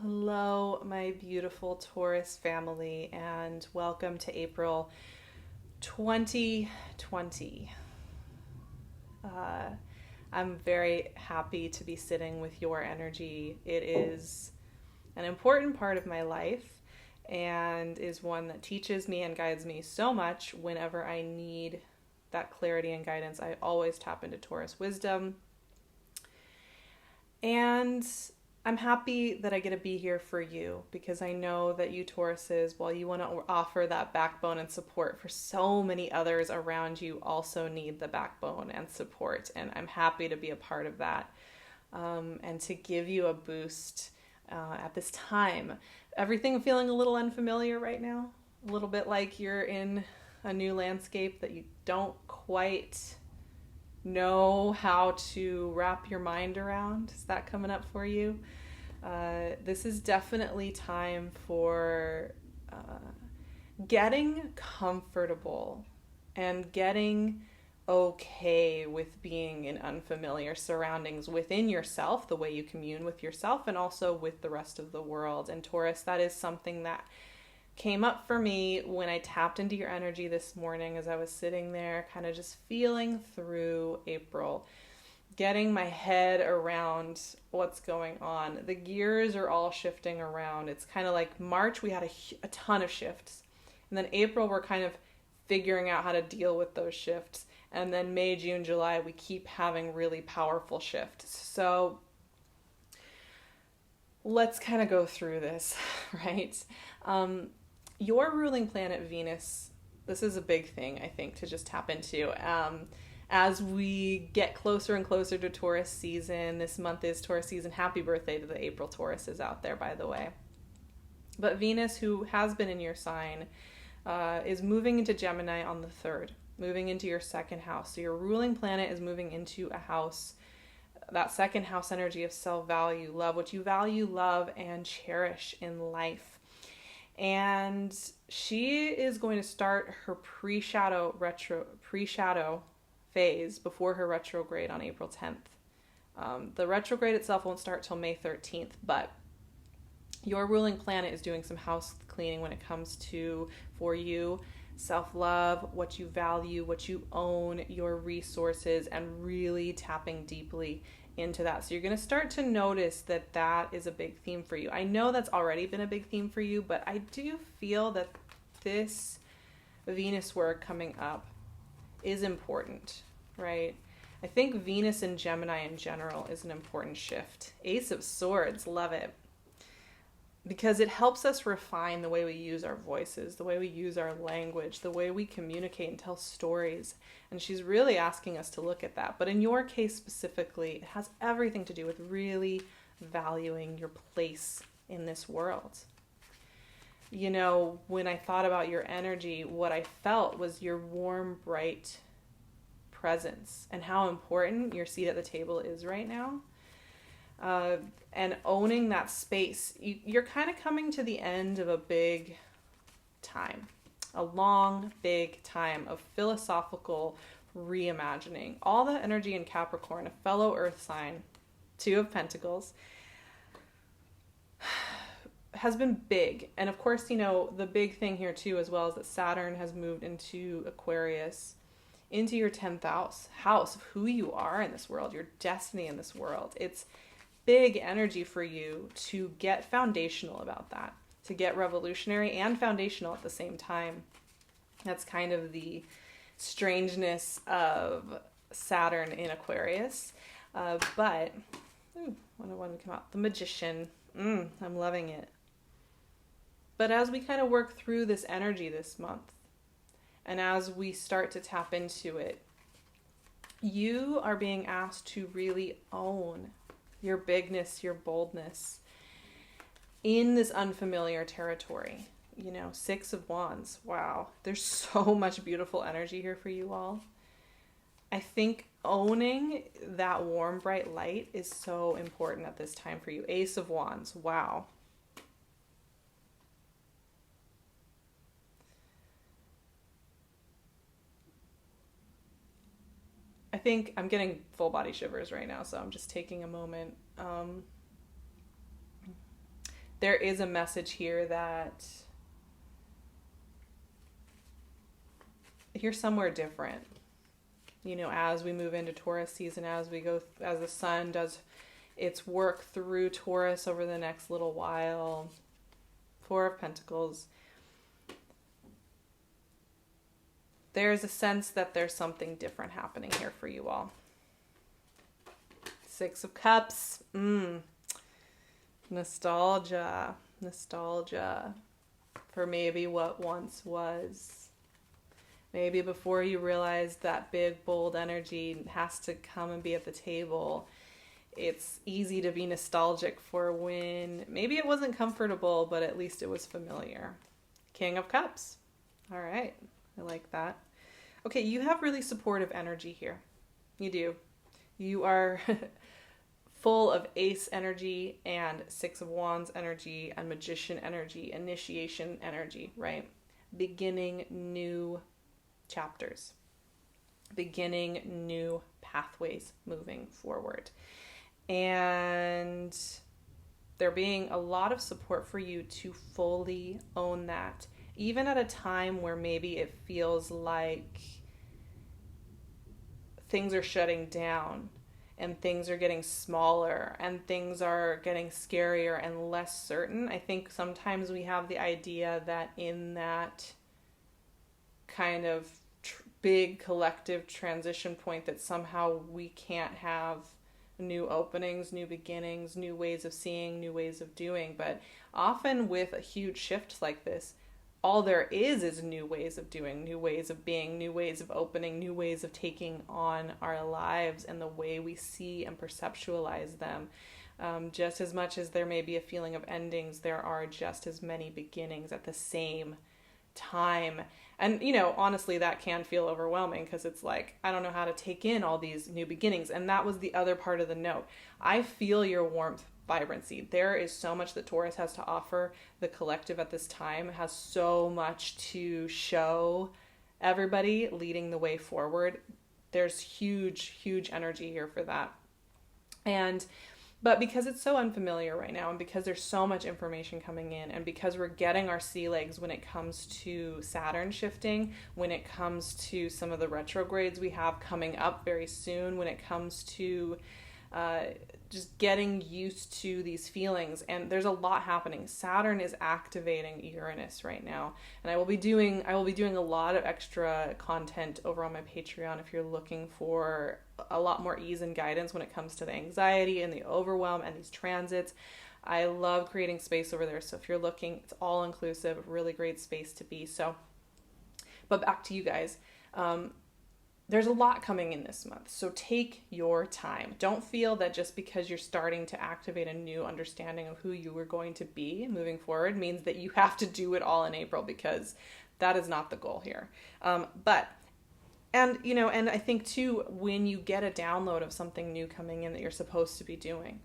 Hello, my beautiful Taurus family, and welcome to April 2020. Uh, I'm very happy to be sitting with your energy. It is an important part of my life and is one that teaches me and guides me so much whenever I need that clarity and guidance. I always tap into Taurus wisdom. And I'm happy that I get to be here for you because I know that you Tauruses, while you want to offer that backbone and support for so many others around you, also need the backbone and support. And I'm happy to be a part of that and to give you a boost at this time. Everything feeling a little unfamiliar right now, a little bit like you're in a new landscape that you don't quite know how to wrap your mind around. Is that coming up for you? This is definitely time for getting comfortable and getting okay with being in unfamiliar surroundings within yourself, the way you commune with yourself and also with the rest of the world. And Taurus, that is something that came up for me when I tapped into your energy this morning as I was sitting there, kind of just feeling through April, getting my head around what's going on. The gears are all shifting around. It's kind of like March, we had a ton of shifts. And then April, we're kind of figuring out how to deal with those shifts. And then May, June, July, we keep having really powerful shifts. So let's kind of go through this, right? Your ruling planet Venus, this is a big thing, I think, to just tap into. As we get closer and closer to Taurus season, this month is Taurus season. Happy birthday to the April Tauruses out there, by the way. But Venus, who has been in your sign, is moving into Gemini on the 3rd, moving into your second house. So your ruling planet is moving into a house, that second house energy of self-value, love, what you value, love, and cherish in life. And she is going to start her pre-shadow phase before her retrograde on April 10th. The retrograde itself won't start till May 13th, but your ruling planet is doing some house cleaning when it comes to, for you, self-love, what you value, what you own, your resources, and really tapping deeply into that. So you're going to start to notice that that is a big theme for you. I know that's already been a big theme for you, but I do feel that this Venus work coming up is important, right? I think Venus and Gemini in general is an important shift. Ace of Swords, love it. Because it helps us refine the way we use our voices, the way we use our language, the way we communicate and tell stories. And she's really asking us to look at that. But in your case specifically, it has everything to do with really valuing your place in this world. You know, when I thought about your energy, what I felt was your warm, bright presence and how important your seat at the table is right now. And owning that space, you're kind of coming to the end of a big time, a long, big time of philosophical reimagining. All the energy in Capricorn, a fellow earth sign, 2 of Pentacles, has been big. And of course, you know, the big thing here too, as well, is that Saturn has moved into Aquarius, into your 10th house of who you are in this world, your destiny in this world. It's big energy for you to get foundational about that, to get revolutionary and foundational at the same time. That's kind of the strangeness of Saturn in Aquarius. What to come out? The Magician. I'm loving it. But as we kind of work through this energy this month, and as we start to tap into it, you are being asked to really own your bigness, your boldness in this unfamiliar territory. You know, 6 of Wands. Wow. There's so much beautiful energy here for you all. I think owning that warm, bright light is so important at this time for you. Ace of Wands. Wow. I think I'm getting full body shivers right now, so I'm just taking a moment. there is a message here that you're somewhere different. You know, as we move into Taurus season, as the sun does its work through Taurus over the next little while. Four of Pentacles. There's a sense that there's something different happening here for you all. Six of Cups. Nostalgia. Nostalgia for maybe what once was. Maybe before you realized that big, bold energy has to come and be at the table. It's easy to be nostalgic for when maybe it wasn't comfortable, but at least it was familiar. King of Cups. All right. I like that. Okay, you have really supportive energy here. You do. You are full of Ace energy and Six of Wands energy and Magician energy, initiation energy, right? Beginning new chapters, beginning new pathways moving forward. And there being a lot of support for you to fully own that, even at a time where maybe it feels like things are shutting down and things are getting smaller and things are getting scarier and less certain. I think sometimes we have the idea that in that kind of big collective transition point that somehow we can't have new openings, new beginnings, new ways of seeing, new ways of doing. But often with a huge shift like this, all there is new ways of doing, new ways of being, new ways of opening, new ways of taking on our lives and the way we see and perceptualize them. Just as much as there may be a feeling of endings, there are just as many beginnings at the same time. And, you know, honestly, that can feel overwhelming because it's like, I don't know how to take in all these new beginnings. And that was the other part of the note. I feel your warmth, vibrancy. There is so much that Taurus has to offer. The collective at this time has so much to show everybody, leading the way forward. There's huge, huge energy here for that. But because it's so unfamiliar right now, and because there's so much information coming in, and because we're getting our sea legs when it comes to Saturn shifting, when it comes to some of the retrogrades we have coming up very soon, when it comes to just getting used to these feelings, and there's a lot happening. Saturn is activating Uranus right now, and I will be doing a lot of extra content over on my Patreon if you're looking for a lot more ease and guidance when it comes to the anxiety and the overwhelm and these transits. I love creating space over there, so if you're looking, it's all inclusive, really great space to be. So, but back to you guys. There's a lot coming in this month, so take your time. Don't feel that just because you're starting to activate a new understanding of who you are going to be moving forward means that you have to do it all in April, because that is not the goal here. And I think too, when you get a download of something new coming in that you're supposed to be doing,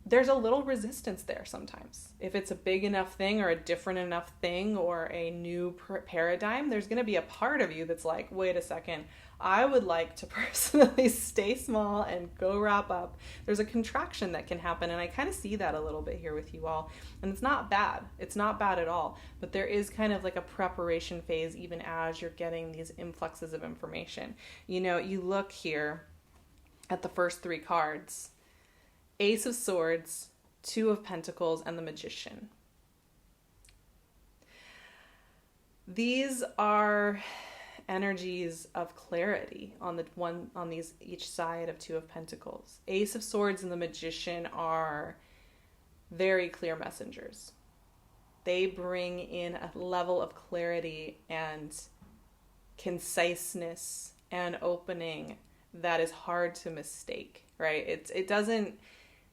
there's a little resistance there sometimes. If it's a big enough thing or a different enough thing or a new paradigm, there's going to be a part of you that's like, wait a second, I would like to personally stay small and go wrap up. There's a contraction that can happen, and I kind of see that a little bit here with you all. And it's not bad. It's not bad at all. But there is kind of like a preparation phase even as you're getting these influxes of information. You know, you look here at the first three cards. Ace of Swords, Two of Pentacles, and the Magician. These are energies of clarity on each side of Two of Pentacles. Ace of Swords and the Magician are very clear messengers. They bring in a level of clarity and conciseness and opening that is hard to mistake, right?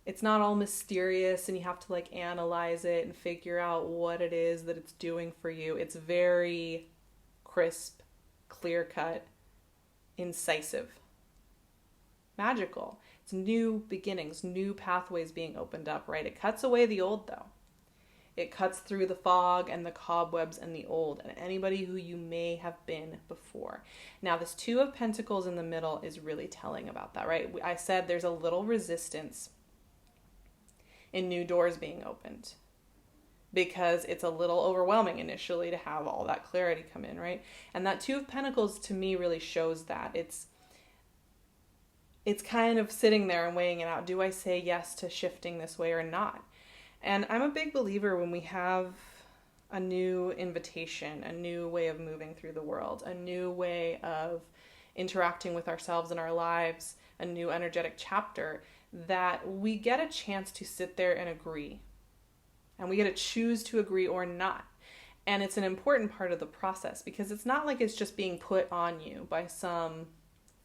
It's not all mysterious and you have to like analyze it and figure out what it is that it's doing for you. It's very crisp, clear-cut, incisive, magical. It's new beginnings, new pathways being opened up, right? It cuts away the old though. It cuts through the fog and the cobwebs and the old and anybody who you may have been before. Now, this Two of Pentacles in the middle is really telling about that, right? I said there's a little resistance in new doors being opened, because it's a little overwhelming initially to have all that clarity come in, right? And that Two of Pentacles to me really shows that. It's kind of sitting there and weighing it out. Do I say yes to shifting this way or not? And I'm a big believer when we have a new invitation, a new way of moving through the world, a new way of interacting with ourselves and our lives, a new energetic chapter, that we get a chance to sit there and agree. And we get to choose to agree or not. And it's an important part of the process, because it's not like it's just being put on you by some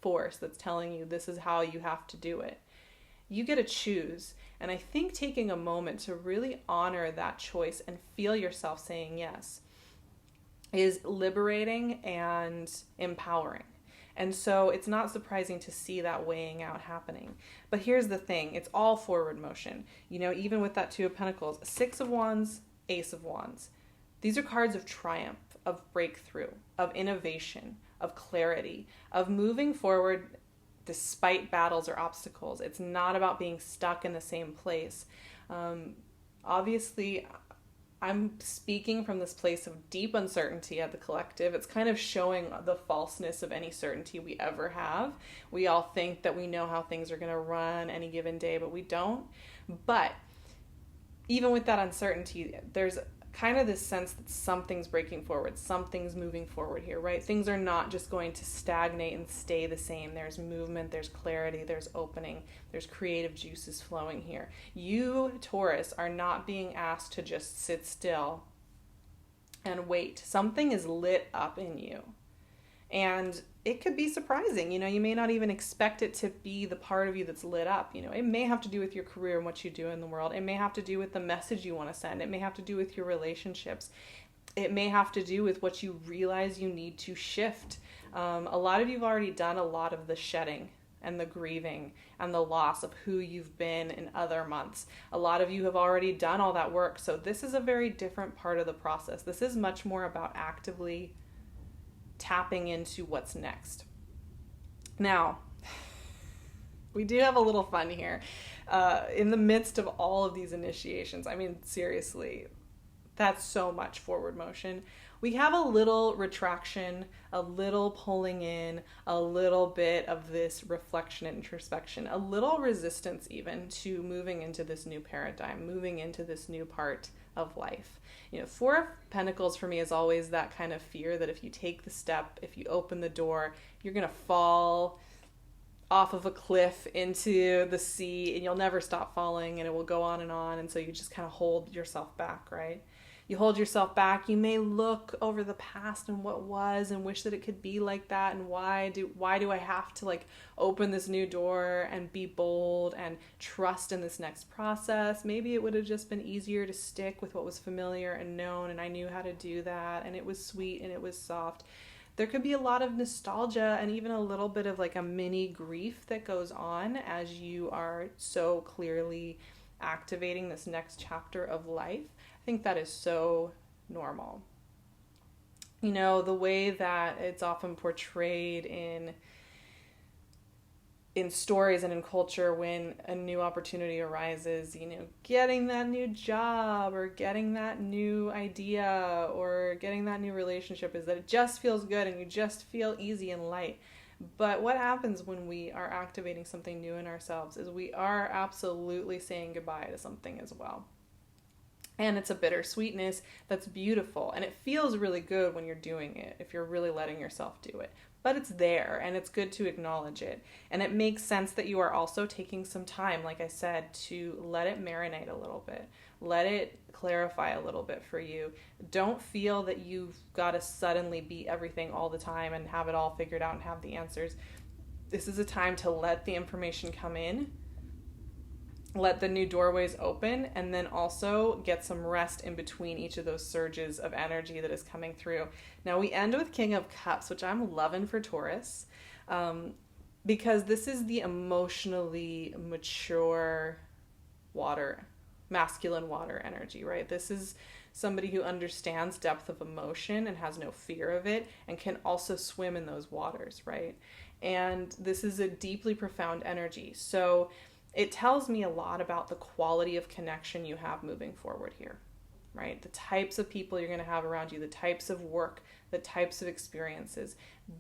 force that's telling you this is how you have to do it. You get to choose. And I think taking a moment to really honor that choice and feel yourself saying yes is liberating and empowering. And so it's not surprising to see that weighing out happening. But here's the thing, it's all forward motion. You know, even with that Two of Pentacles, Six of Wands, Ace of Wands. These are cards of triumph, of breakthrough, of innovation, of clarity, of moving forward despite battles or obstacles. It's not about being stuck in the same place. Obviously, I'm speaking from this place of deep uncertainty at the collective. It's kind of showing the falseness of any certainty we ever have. We all think that we know how things are going to run any given day, but we don't. But even with that uncertainty, there's kind of this sense that something's breaking forward, something's moving forward here, right? Things are not just going to stagnate and stay the same. There's movement, there's clarity, there's opening, there's creative juices flowing here. You, Taurus, are not being asked to just sit still and wait. Something is lit up in you. And it could be surprising. You know, you may not even expect it to be the part of you that's lit up. You know, it may have to do with your career and what you do in the world. It may have to do with the message you want to send. It may have to do with your relationships. It may have to do with what you realize you need to shift. A lot of you have already done a lot of the shedding and the grieving and the loss of who you've been in other months. A lot of you have already done all that work. So this is a very different part of the process. This is much more about actively tapping into what's next. Now, we do have a little fun here. In the midst of all of these initiations, I mean, seriously, that's so much forward motion. We have a little retraction, a little pulling in, a little bit of this reflection and introspection, a little resistance even to moving into this new paradigm, moving into this new part of life. You know, Four of Pentacles for me is always that kind of fear that if you take the step, if you open the door, you're going to fall off of a cliff into the sea and you'll never stop falling and it will go on. And so you just kind of hold yourself back, right? You hold yourself back. You may look over the past and what was and wish that it could be like that. And why do I have to like open this new door and be bold and trust in this next process? Maybe it would have just been easier to stick with what was familiar and known, and I knew how to do that, and it was sweet and it was soft. There could be a lot of nostalgia and even a little bit of like a mini grief that goes on as you are so clearly activating this next chapter of life. I think that is so normal. You know, the way that it's often portrayed in stories and in culture when a new opportunity arises, you know, getting that new job or getting that new idea or getting that new relationship, is that it just feels good and you just feel easy and light. But what happens when we are activating something new in ourselves is we are absolutely saying goodbye to something as well. And it's a bittersweetness that's beautiful. And it feels really good when you're doing it, if you're really letting yourself do it. But it's there, and it's good to acknowledge it. And it makes sense that you are also taking some time, like I said, to let it marinate a little bit. Let it clarify a little bit for you. Don't feel that you've got to suddenly be everything all the time and have it all figured out and have the answers. This is a time to let the information come in, let the new doorways open, and then also get some rest in between each of those surges of energy that is coming through. Now we end with King of Cups, which I'm loving for Taurus, because this is the emotionally mature masculine water energy, right? This is somebody who understands depth of emotion and has no fear of it and can also swim in those waters, right? And this is a deeply profound energy. So it tells me a lot about the quality of connection you have moving forward here, right? The types of people you're going to have around you, the types of work, the types of experiences,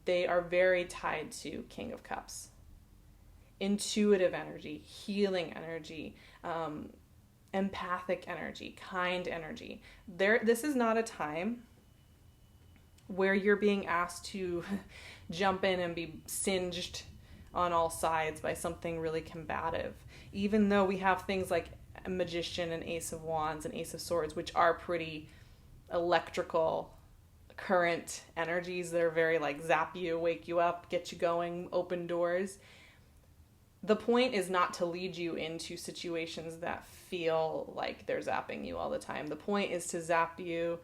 they are very tied to King of Cups. Intuitive energy, healing energy, empathic energy, kind energy. This is not a time where you're being asked to jump in and be singed on all sides by something really combative. Even though we have things like a Magician and Ace of Wands and Ace of Swords, which are pretty electrical current energies that are very like zap you, wake you up, get you going, open doors. The point is not to lead you into situations that feel like they're zapping you all the time. The point is to zap you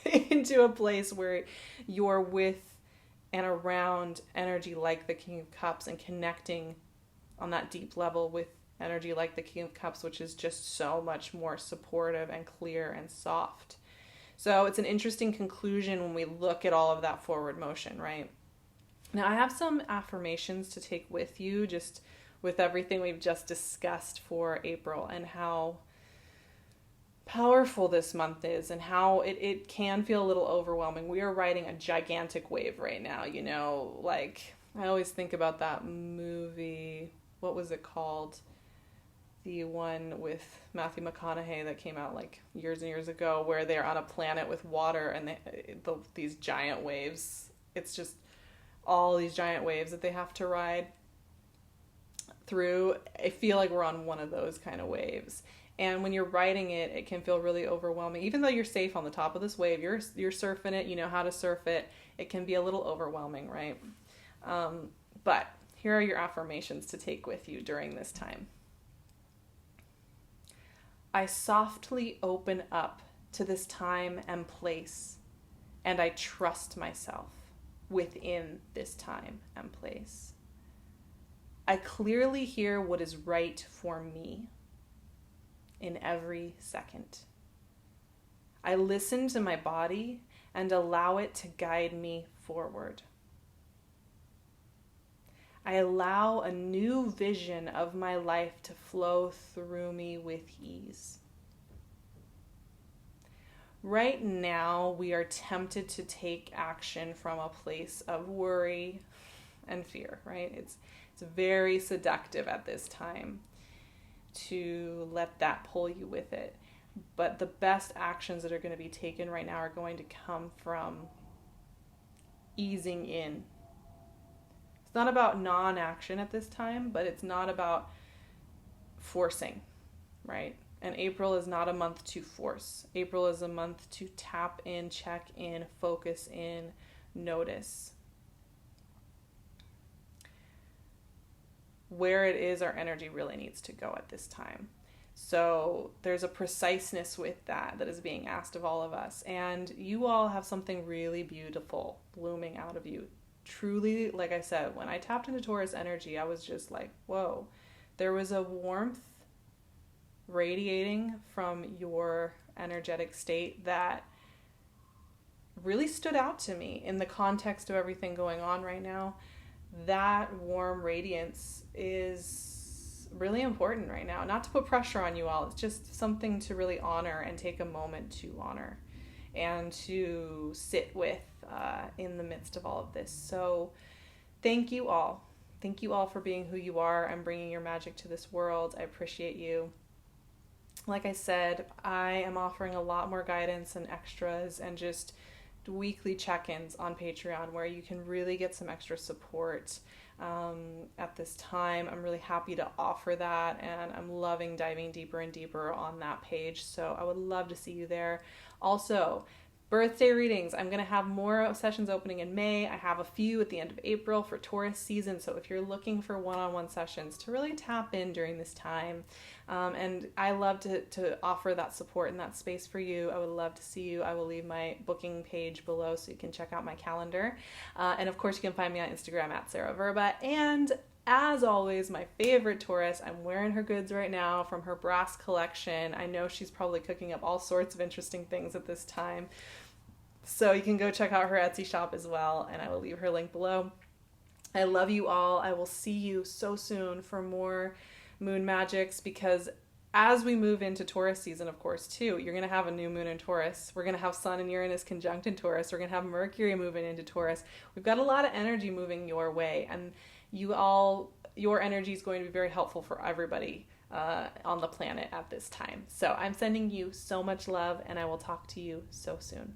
into a place where you're with and around energy like the King of Cups and connecting on that deep level with energy like the King of Cups, which is just so much more supportive and clear and soft. So it's an interesting conclusion when we look at all of that forward motion, right? Now I have some affirmations to take with you, just with everything we've just discussed for April and how powerful this month is and how it can feel a little overwhelming. We are riding a gigantic wave right now, you know, like I always think about that movie, what was it called? The one with Matthew McConaughey that came out like years and years ago where they're on a planet with water and these giant waves. It's just all these giant waves that they have to ride through. I feel like we're on one of those kind of waves. And when you're riding it, it can feel really overwhelming. Even though you're safe on the top of this wave, you're surfing it, you know how to surf it. It can be a little overwhelming, right? But here are your affirmations to take with you during this time. I softly open up to this time and place, and I trust myself within this time and place. I clearly hear what is right for me in every second. I listen to my body and allow it to guide me forward. I allow a new vision of my life to flow through me with ease. Right now, we are tempted to take action from a place of worry and fear, right? It's very seductive at this time to let that pull you with it. But the best actions that are going to be taken right now are going to come from easing in. It's not about non-action at this time, but it's not about forcing, right? And April is not a month to force. April is a month to tap in, check in, focus in, notice. Where it is our energy really needs to go at this time. So there's a preciseness with that is being asked of all of us. And you all have something really beautiful blooming out of you. Truly, like I said, when I tapped into Taurus energy, I was just like, whoa. There was a warmth radiating from your energetic state that really stood out to me in the context of everything going on right now. That warm radiance is really important right now. Not to put pressure on you all. It's just something to really honor and take a moment to honor and to sit with in the midst of all of this. So thank you all. Thank you all for being who you are and bringing your magic to this world. I appreciate you. Like I said, I am offering a lot more guidance and extras and just weekly check-ins on Patreon where you can really get some extra support at this time. I'm really happy to offer that, and I'm loving diving deeper and deeper on that page. So I would love to see you there. Also, birthday readings. I'm going to have more sessions opening in May. I have a few at the end of April for Taurus season. So if you're looking for one-on-one sessions to really tap in during this time, and I love to offer that support in that space for you. I would love to see you. I will leave my booking page below so you can check out my calendar. And of course, you can find me on Instagram at SarahVerba. And as always, my favorite Taurus, I'm wearing her goods right now from her brass collection. I know she's probably cooking up all sorts of interesting things at this time. So you can go check out her Etsy shop as well, and I will leave her link below. I love you all. I will see you so soon for more moon magics, because as we move into Taurus season, of course, too, you're going to have a new moon in Taurus. We're going to have Sun and Uranus conjunct in Taurus. We're going to have Mercury moving into Taurus. We've got a lot of energy moving your way, and your energy is going to be very helpful for everybody on the planet at this time. So I'm sending you so much love, and I will talk to you so soon.